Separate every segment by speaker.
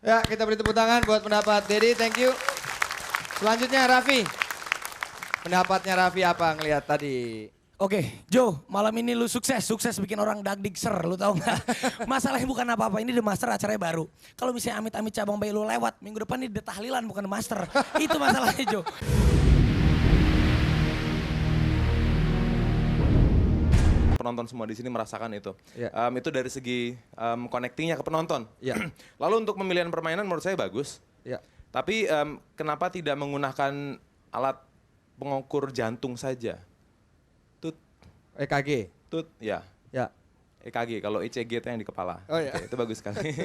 Speaker 1: Ya, kita beri tepuk tangan buat pendapat Dedi, thank you. Selanjutnya Raffi. Pendapatnya Raffi apa ngelihat tadi?
Speaker 2: Oke, Joe, malam ini lu sukses bikin orang dagdikser, lu tahu nggak? Masalahnya bukan apa-apa, ini The Master acaranya baru. Kalau misalnya amit-amit cabang bayi lu lewat, minggu depan ini The Tahlilan bukan The Master. Itu masalahnya, Joe.
Speaker 3: Penonton semua di sini merasakan itu.
Speaker 1: Ya.
Speaker 3: Itu dari segi connectingnya ke penonton.
Speaker 1: Ya.
Speaker 3: Lalu untuk pemilihan permainan menurut saya bagus.
Speaker 1: Ya.
Speaker 3: Tapi kenapa tidak menggunakan alat pengukur jantung saja? Tut,
Speaker 1: EKG.
Speaker 3: tut, ya.
Speaker 1: Ya.
Speaker 3: EKG, kalau ECG itu yang di kepala.
Speaker 1: Oh, iya.
Speaker 3: Oke, itu bagus sekali.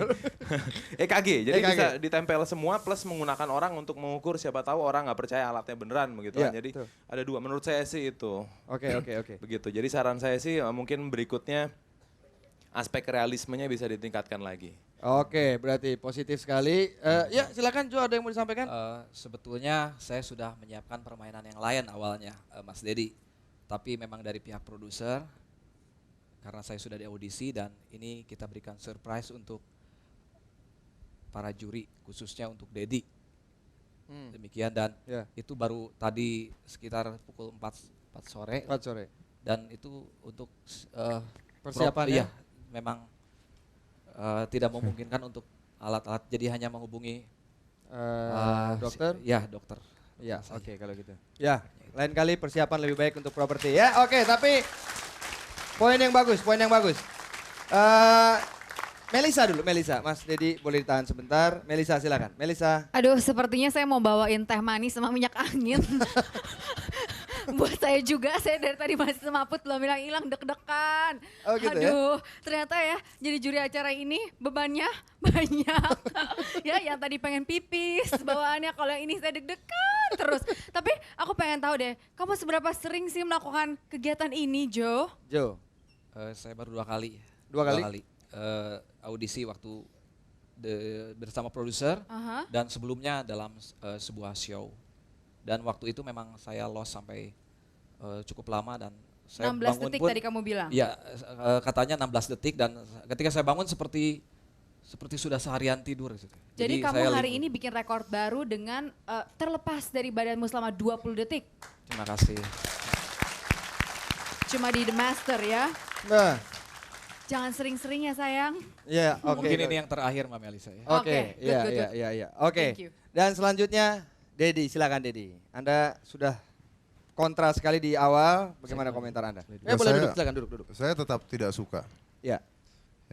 Speaker 3: EKG, jadi
Speaker 1: EKG.
Speaker 3: bisa ditempel semua plus menggunakan orang untuk mengukur, siapa tahu orang nggak percaya alatnya beneran begitu
Speaker 1: Iya,
Speaker 3: kan. Jadi
Speaker 1: betul.
Speaker 3: ada dua, menurut saya sih itu.
Speaker 1: Oke.
Speaker 3: Begitu, jadi saran saya sih mungkin berikutnya aspek realismenya bisa ditingkatkan lagi.
Speaker 1: Oke, berarti positif sekali. Ya, silakan Jo, ada yang mau disampaikan?
Speaker 4: Sebetulnya saya sudah menyiapkan permainan yang lain awalnya, Mas Dedi. Tapi memang dari pihak produser, karena saya sudah di audisi dan ini kita berikan surprise untuk para juri, khususnya untuk Dedi. Demikian dan
Speaker 1: Ya.
Speaker 4: itu baru tadi sekitar pukul 4 sore.
Speaker 1: 4 sore.
Speaker 4: Dan itu untuk
Speaker 1: Persiapannya?
Speaker 4: Iya, memang tidak memungkinkan untuk alat-alat, jadi hanya menghubungi
Speaker 1: Dokter?
Speaker 4: Ya, dokter.
Speaker 1: Ya,
Speaker 4: Saja.
Speaker 1: oke kalau gitu. Ya, lain kali persiapan lebih baik untuk properti. Ya, oke, tapi poin yang bagus. Melisa dulu, Melisa. Mas Dedi boleh ditahan sebentar. Melisa silakan. Melisa.
Speaker 5: Aduh, sepertinya saya mau bawain teh manis sama minyak angin. Buat saya juga, saya dari tadi masih semaput belum hilang deg-degan.
Speaker 1: Oh gitu ya?
Speaker 5: Aduh, ternyata ya jadi juri acara ini bebannya banyak. Ya, yang tadi pengen pipis, bawaannya kalau yang ini saya deg-degan terus. Tapi aku pengen tahu deh, kamu seberapa sering sih melakukan kegiatan ini, Jo?
Speaker 1: Jo.
Speaker 4: Saya baru 2 kali.
Speaker 1: 2 kali?
Speaker 4: Audisi waktu bersama produser
Speaker 5: Aha.
Speaker 4: dan sebelumnya dalam sebuah show. Dan waktu itu memang saya lost sampai cukup lama dan saya
Speaker 5: 16
Speaker 4: bangun
Speaker 5: detik
Speaker 4: pun,
Speaker 5: tadi kamu bilang.
Speaker 4: Iya, katanya 16 detik dan ketika saya bangun seperti sudah seharian tidur gitu.
Speaker 5: Jadi kamu
Speaker 4: saya
Speaker 5: hari ini bikin rekor baru dengan terlepas dari badanmu selama 20 detik.
Speaker 4: Terima kasih.
Speaker 5: Cuma di The Master ya.
Speaker 1: Nah,
Speaker 5: Jangan sering-sering ya sayang.
Speaker 1: ya oke.
Speaker 4: Mungkin ini yang terakhir Mbak Melisa ya.
Speaker 1: Oke,
Speaker 5: Oke,
Speaker 1: iya,
Speaker 5: good.
Speaker 1: iya. Oke.
Speaker 5: Thank you.
Speaker 1: Dan selanjutnya Dedi, silakan Dedi. Anda sudah kontra sekali di awal. Bagaimana komentar Anda?
Speaker 6: Ya,
Speaker 1: Boleh
Speaker 6: saya-
Speaker 1: duduk, silakan duduk.
Speaker 6: Saya tetap tidak suka.
Speaker 1: Ya.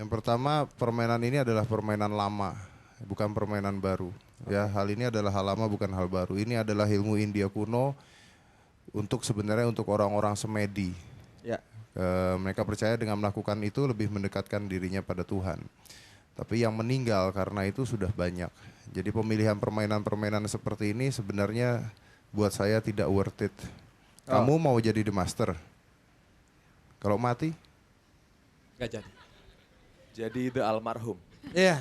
Speaker 6: Yang pertama, permainan ini adalah permainan lama, bukan permainan baru. Ya, hal ini adalah hal lama bukan hal baru. Ini adalah ilmu India kuno sebenarnya untuk orang-orang semedi.
Speaker 1: Ya.
Speaker 6: Mereka percaya dengan melakukan itu lebih mendekatkan dirinya pada Tuhan. Tapi yang meninggal karena itu sudah banyak. Jadi pemilihan permainan-permainan seperti ini sebenarnya buat saya tidak worth it. Kamu mau jadi The Master? Kalau mati?
Speaker 4: Gak jadi.
Speaker 3: Jadi The Almarhum.
Speaker 1: Iya.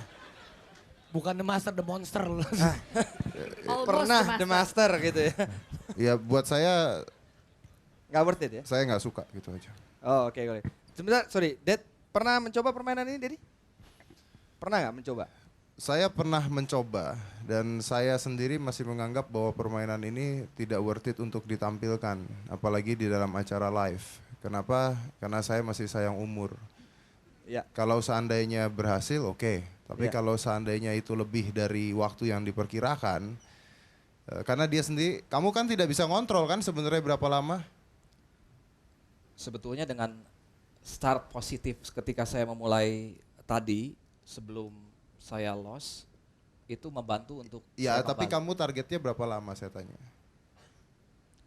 Speaker 2: Bukan The Master, The Monster.
Speaker 5: Almost
Speaker 1: Pernah The Master gitu ya.
Speaker 6: Ya buat saya
Speaker 1: Nggak worth it ya?
Speaker 6: saya nggak suka gitu aja.
Speaker 1: Oh oke, boleh. Sebentar, sorry. Ded, pernah mencoba permainan ini Dedi? Pernah nggak mencoba?
Speaker 6: Saya pernah mencoba dan saya sendiri masih menganggap bahwa permainan ini tidak worth it untuk ditampilkan, apalagi di dalam acara live. Kenapa? Karena saya masih sayang umur.
Speaker 1: Ya.
Speaker 6: Kalau seandainya berhasil, oke. Tapi
Speaker 1: Ya.
Speaker 6: kalau seandainya itu lebih dari waktu yang diperkirakan, karena dia sendiri, kamu kan tidak bisa ngontrol kan sebenarnya berapa lama?
Speaker 4: Sebetulnya dengan start positif ketika saya memulai tadi sebelum saya lost itu membantu untuk
Speaker 6: Ya,
Speaker 4: saya
Speaker 6: tapi
Speaker 4: kembali.
Speaker 6: kamu targetnya berapa lama saya tanya?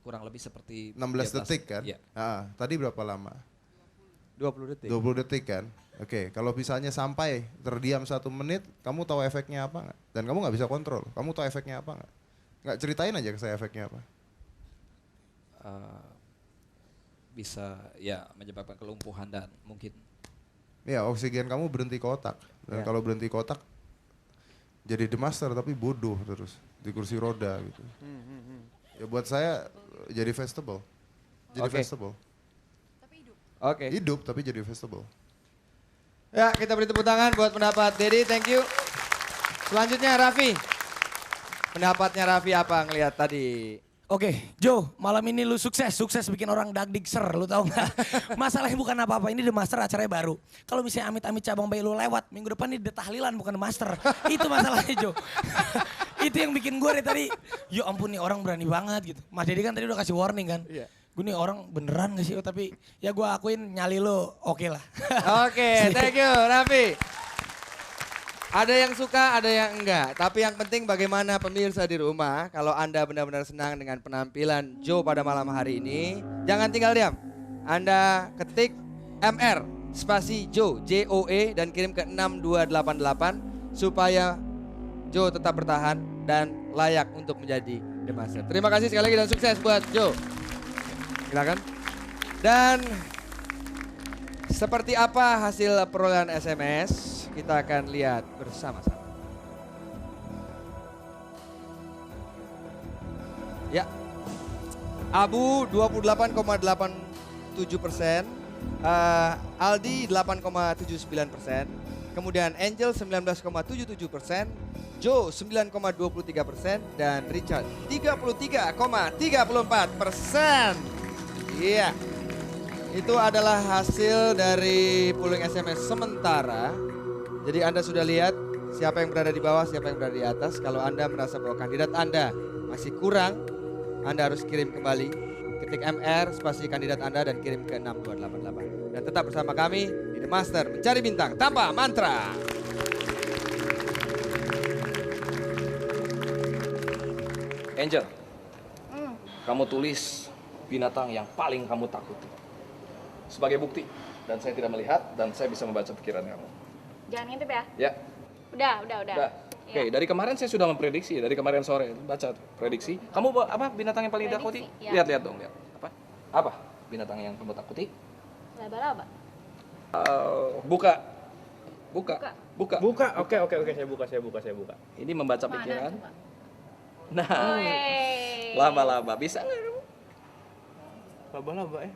Speaker 4: Kurang lebih seperti
Speaker 6: 16 detik kan?
Speaker 4: Iya.
Speaker 6: Tadi berapa lama?
Speaker 1: 20 detik.
Speaker 6: 20 detik kan? Oke, kalau misalnya sampai terdiam 1 menit, kamu tahu efeknya apa nggak? Dan kamu nggak bisa kontrol. Kamu tahu efeknya apa nggak? Nggak, ceritain aja ke saya efeknya apa.
Speaker 4: Bisa ya menyebabkan kelumpuhan dan mungkin
Speaker 6: Ya, oksigen kamu berhenti ke otak. Dan
Speaker 1: Ya.
Speaker 6: kalau berhenti ke otak, jadi The Master tapi bodoh terus di kursi roda gitu. Ya buat saya jadi vegetable. Jadi
Speaker 1: Oke.
Speaker 6: vegetable.
Speaker 1: Oke.
Speaker 6: Hidup tapi jadi vegetable.
Speaker 1: Ya, kita beri tepuk tangan buat pendapat Dedi, thank you. Selanjutnya Raffi. Pendapatnya Raffi apa ngelihat tadi?
Speaker 2: Oke, Joe, malam ini lu sukses bikin orang dagdikser, lu tahu nggak? Masalahnya bukan apa-apa, ini The Master acaranya baru. Kalau misalnya amit-amit cabang bayi lu lewat, minggu depan ini The Tahlilan bukan The Master. Itu masalahnya, Joe. Itu yang bikin gue dari tadi, ya ampun nih orang berani banget gitu. Mas Dedi kan tadi udah kasih warning kan.
Speaker 1: Iya.
Speaker 2: Gue nih orang beneran gak sih? Oh, tapi ya gue akuin nyali lu oke lah.
Speaker 1: Oke, thank you Raffi. Ada yang suka, ada yang enggak. Tapi yang penting bagaimana pemirsa di rumah, kalau Anda benar-benar senang dengan penampilan Joe pada malam hari ini, jangan tinggal diam. Anda ketik MR spasi Joe, J-O-E dan kirim ke 6288 supaya Joe tetap bertahan dan layak untuk menjadi The Master. Terima kasih sekali lagi dan sukses buat Joe. Silakan. Dan seperti apa hasil perolehan SMS? Kita akan lihat bersama-sama. Ya, Abu 28,87%, Aldi 8,79%, kemudian Angel 19,77%, Joe 9,23% dan Richard 33,34%. Iya, itu adalah hasil dari polling SMS sementara. Jadi Anda sudah lihat siapa yang berada di bawah, siapa yang berada di atas. Kalau Anda merasa bahwa kandidat Anda masih kurang, Anda harus kirim kembali. Ketik MR spasi kandidat Anda dan kirim ke 6288. Dan tetap bersama kami di The Master Mencari Bintang Tanpa Mantra.
Speaker 7: Angel, kamu tulis binatang yang paling kamu takuti. Sebagai bukti, dan saya tidak melihat dan saya bisa membaca pikiran kamu.
Speaker 8: Jangan ngintip ya?
Speaker 7: Ya.
Speaker 8: Udah.
Speaker 7: Oke, dari kemarin saya sudah memprediksi, dari kemarin sore baca prediksi. Kamu apa binatang yang paling takuti?
Speaker 8: Ya.
Speaker 7: Lihat dong, lihat. Apa binatang yang kamu takuti?
Speaker 8: Laba-laba.
Speaker 7: Buka.
Speaker 9: Oke, saya buka.
Speaker 7: Ini membaca
Speaker 8: Mana
Speaker 7: pikiran.
Speaker 8: coba?
Speaker 7: Nah,
Speaker 8: Wey.
Speaker 7: laba-laba bisa nggak kamu?
Speaker 9: Laba-laba ya?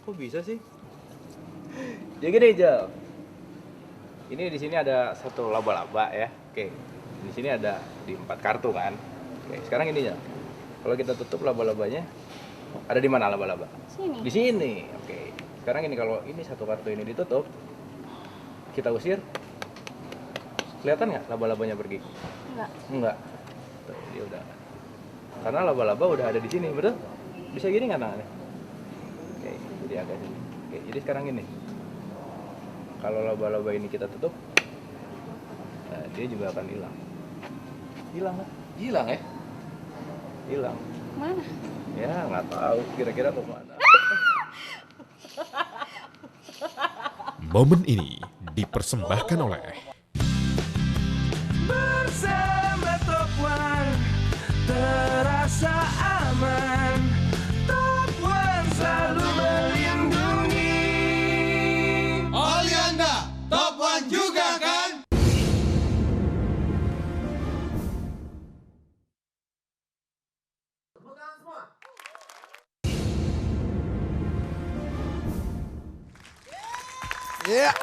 Speaker 9: Kok bisa sih?
Speaker 7: Jadi gini, Jel.
Speaker 9: Ini di sini ada satu laba-laba ya. Oke. Di sini ada di 4 kartu kan.
Speaker 7: Oke, sekarang ini ya. Kalau kita tutup laba-labanya, ada di mana laba-laba?
Speaker 8: Sini.
Speaker 7: Di sini. Oke. Sekarang ini kalau ini satu kartu ini ditutup, kita usir. Kelihatan nggak laba-labanya pergi? Enggak. Tuh, dia udah. Karena laba-laba udah ada di sini, betul? Bisa gini nggak tangannya? Oke, jadi agak sini. Oke, jadi sekarang ini. Kalau laba-laba ini kita tutup, nah, dia juga akan hilang. Hilang kan? Hilang ya? Hilang.
Speaker 8: Mana?
Speaker 7: Ya nggak tahu. Kira-kira mau kemana?
Speaker 10: Momen ini dipersembahkan oleh
Speaker 2: Bersama Top One terasa aman. Top One selalu melindungi.
Speaker 1: Oleh Anda, Top One juga kan? Iya.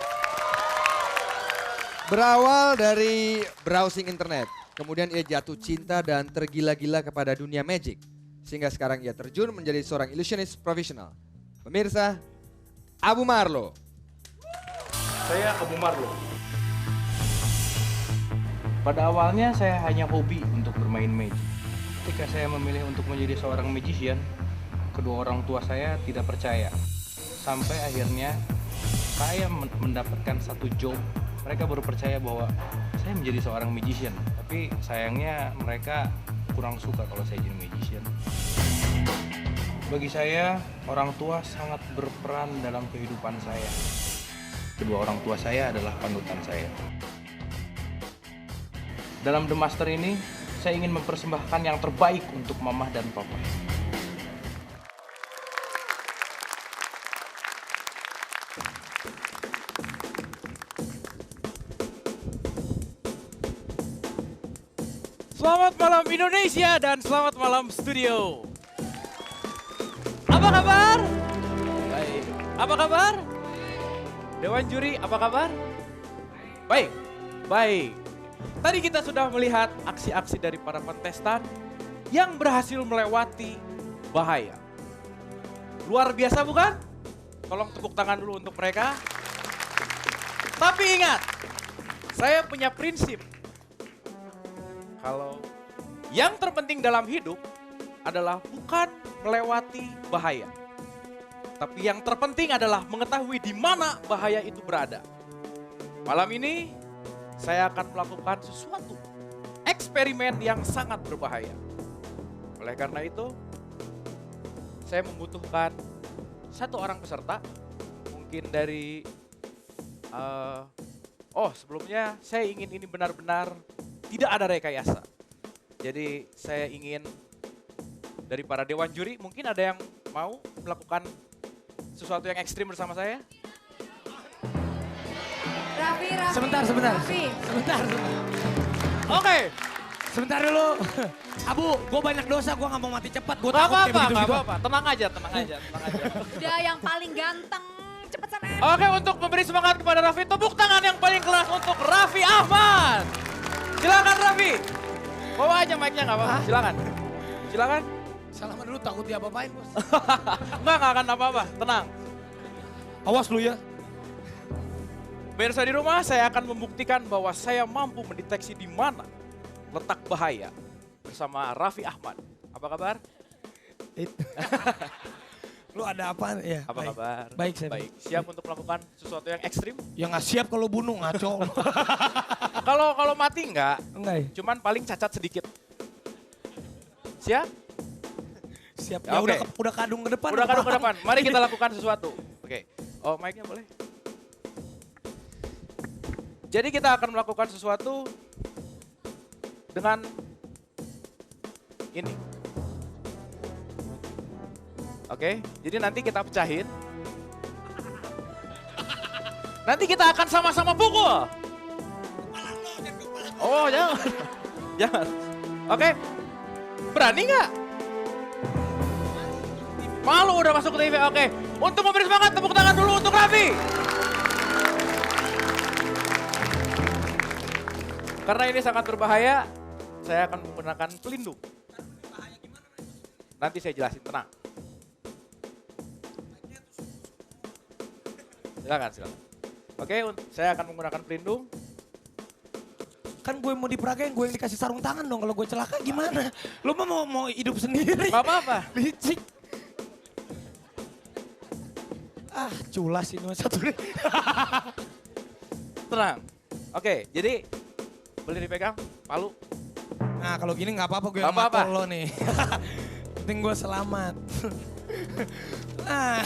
Speaker 1: Berawal dari browsing internet, kemudian ia jatuh cinta dan tergila-gila kepada dunia magic. Sehingga sekarang ia terjun menjadi seorang illusionist profesional. Pemirsa, Abu Marlo.
Speaker 9: Saya Abu Marlo. Pada awalnya saya hanya hobi untuk bermain magic. Ketika saya memilih untuk menjadi seorang magician, kedua orang tua saya tidak percaya. Sampai akhirnya saya mendapatkan satu job. Mereka baru percaya bahwa saya menjadi seorang magician. Tapi sayangnya mereka kurang suka kalau saya jadi magician. Bagi saya, orang tua sangat berperan dalam kehidupan saya. Kedua orang tua saya adalah panutan saya. Dalam The Master ini, saya ingin mempersembahkan yang terbaik untuk Mama dan Papa.
Speaker 11: Selamat malam Indonesia dan selamat malam studio. Apa kabar? Baik. Apa kabar? Dewan juri, apa kabar? Baik. Baik. Tadi kita sudah melihat aksi-aksi dari para kontestan yang berhasil melewati bahaya. Luar biasa bukan? Tolong tepuk tangan dulu untuk mereka. Tapi ingat, saya punya prinsip. Kalau yang terpenting dalam hidup adalah bukan melewati bahaya. Tapi yang terpenting adalah mengetahui di mana bahaya itu berada. Malam ini saya akan melakukan sesuatu eksperimen yang sangat berbahaya. Oleh karena itu, saya membutuhkan satu orang peserta, mungkin dari, sebelumnya saya ingin ini benar-benar tidak ada rekayasa. Jadi saya ingin dari para dewan juri, mungkin ada yang mau melakukan sesuatu yang ekstrim bersama saya?
Speaker 5: Raffi.
Speaker 2: Sebentar.
Speaker 5: Raffi.
Speaker 2: Sebentar.
Speaker 11: Oke.
Speaker 2: Sebentar dulu. Abu, gue banyak dosa, gue gak mau mati cepat. Gue
Speaker 11: Gak
Speaker 2: takut kayak
Speaker 11: apa-apa,
Speaker 2: begitu
Speaker 11: gak
Speaker 2: juga.
Speaker 11: apa-apa. Tenang aja.
Speaker 5: Udah yang paling ganteng. Cepet sana.
Speaker 11: Oke, untuk memberi semangat kepada Raffi, tepuk tangan yang paling keras untuk Raffi Ahmad. Silakan Raffi. Bawa aja mic-nya gak apa-apa, silakan.
Speaker 2: Salaman dulu, takut diapa-apain bos.
Speaker 11: Enggak akan apa-apa, tenang.
Speaker 2: Awas lu ya.
Speaker 11: Pemirsa di rumah, saya akan membuktikan bahwa saya mampu mendeteksi di mana letak bahaya bersama Raffi Ahmad. Apa kabar?
Speaker 2: Lu ada apa ya?
Speaker 11: Apa kabar?
Speaker 2: Baik, saya
Speaker 11: Baik. Siap untuk melakukan sesuatu yang ekstrim?
Speaker 2: Ya nggak siap kalau bunuh, ngaco.
Speaker 11: Kalau mati enggak,
Speaker 2: Enggak ya?
Speaker 11: cuman paling cacat sedikit. Siap?
Speaker 2: Siap.
Speaker 11: Ya,
Speaker 2: Ya,
Speaker 11: oke.
Speaker 2: udah kadung ke depan.
Speaker 11: Udah kadung ke
Speaker 2: apa?
Speaker 11: depan. Mari kita lakukan sesuatu. Oke. Oh, mic-nya boleh? Jadi kita akan melakukan sesuatu dengan ini. Oke, jadi nanti kita pecahin. Nanti kita akan sama-sama pukul. Oh, jangan. Jangan. Oke. Berani nggak? Malu udah masuk ke TV. Oke. Untuk memberi semangat, tepuk tangan dulu untuk Raffi. Karena ini sangat berbahaya, saya akan menggunakan pelindung. Nanti saya jelasin, tenang. Silakan. Oke, saya akan menggunakan pelindung.
Speaker 2: Kan gue mau diperagain, gue yang dikasih sarung tangan dong. Kalau gue celaka gimana? Lu mah mau hidup sendiri.
Speaker 11: Gak apa-apa.
Speaker 2: Licik. Culas ini satu nih.
Speaker 11: Tenang. Oke, jadi boleh dipegang palu.
Speaker 2: Nah kalau gini nggak apa-apa, gue yang
Speaker 11: Nggak apa-apa.
Speaker 2: makul lo nih. Penting gue selamat. Nah,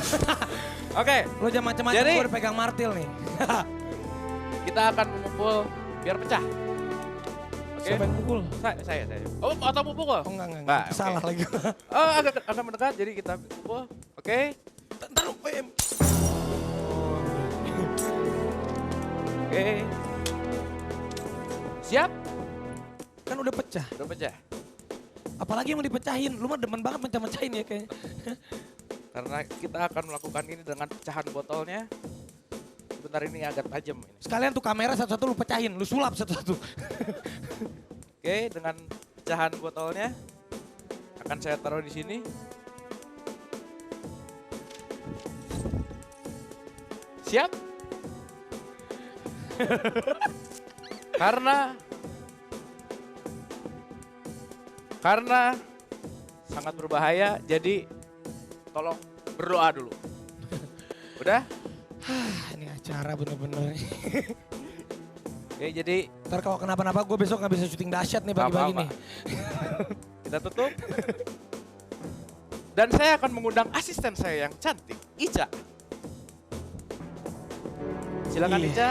Speaker 11: Oke,
Speaker 2: lo jangan macam-macam,
Speaker 11: Jadi-
Speaker 2: gue udah pegang martil nih.
Speaker 11: kita akan memukul biar pecah. Oke.
Speaker 2: Siapa yang pukul?
Speaker 11: Saya. Oh, atau mau pukul?
Speaker 2: Oh enggak.
Speaker 11: Nggak,
Speaker 2: Salah
Speaker 11: oke.
Speaker 2: lagi.
Speaker 11: Oh, agak mendekat, jadi kita pukul. Oke.
Speaker 2: Ntar lu,
Speaker 11: Oke. Siap?
Speaker 2: kan udah pecah.
Speaker 11: Udah pecah.
Speaker 2: Apalagi yang mau dipecahin, lu mah demen banget mecah-mecahin ya kayaknya.
Speaker 11: Karena kita akan melakukan ini dengan pecahan botolnya. Sebentar ini agak tajam ini.
Speaker 2: Sekalian tuh kamera satu-satu lu pecahin, lu sulap satu-satu.
Speaker 11: Oke, dengan pecahan botolnya akan saya taruh di sini. Siap? Karena sangat berbahaya, jadi tolong berdoa dulu. Udah?
Speaker 2: Ini acara bener-bener.
Speaker 11: Oke, jadi
Speaker 2: Ntar kalau kenapa-napa gue besok gak bisa syuting dahsyat nih
Speaker 11: Nggak
Speaker 2: pagi-pagi
Speaker 11: apa-apa.
Speaker 2: nih.
Speaker 11: kita tutup. Dan saya akan mengundang asisten saya yang cantik, Ica. Silakan
Speaker 2: Iya.
Speaker 11: Ica.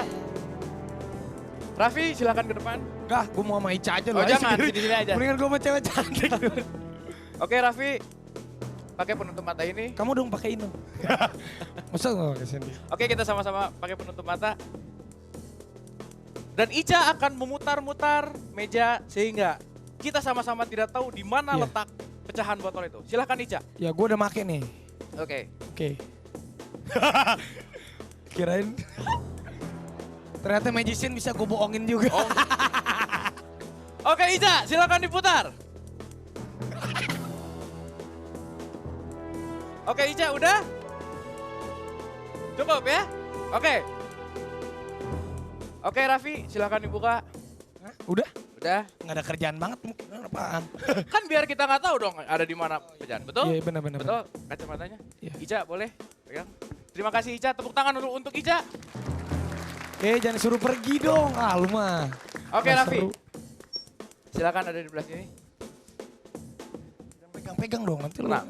Speaker 11: Raffi, silakan ke depan.
Speaker 2: Enggak, gue mau sama Ica aja
Speaker 11: Oh,
Speaker 2: aja
Speaker 11: jangan,
Speaker 2: sendiri.
Speaker 11: sini-sini aja.
Speaker 2: Mendingan gue sama cewek cantik.
Speaker 11: Oke, Raffi. Pakai penutup mata ini.
Speaker 2: Kamu dong pakai ini. Masa gak pakai sendiri?
Speaker 11: Oke, kita sama-sama pakai penutup mata. Dan Ica akan memutar-mutar meja sehingga kita sama-sama tidak tahu di mana
Speaker 2: Iya.
Speaker 11: letak pecahan botol itu. Silahkan Ica.
Speaker 2: Ya gue udah make nih.
Speaker 11: Oke.
Speaker 2: Oke. Kirain. Ternyata magician bisa gue bohongin juga.
Speaker 11: Oh. Oke Ica, silakan diputar. Oke Ica, udah? Cukup ya? Oke. Oke Raffi, silakan dibuka.
Speaker 2: Hah? Udah?
Speaker 11: Udah.
Speaker 2: Nggak ada kerjaan banget mungkin. Apaan?
Speaker 11: Kan biar kita nggak tahu dong ada di mana pecahan, betul?
Speaker 2: Iya benar-benar.
Speaker 11: Betul, kacamatanya.
Speaker 2: Iya.
Speaker 11: Ica boleh pegang. Terima kasih Ica, tepuk tangan dulu untuk Ica.
Speaker 2: Jangan suruh pergi dong. Ah lu mah.
Speaker 11: Oke
Speaker 2: Nggak
Speaker 11: Raffi,
Speaker 2: seru.
Speaker 11: silakan ada di belah sini.
Speaker 2: Pegang-pegang dong nanti lu.
Speaker 11: Tenang.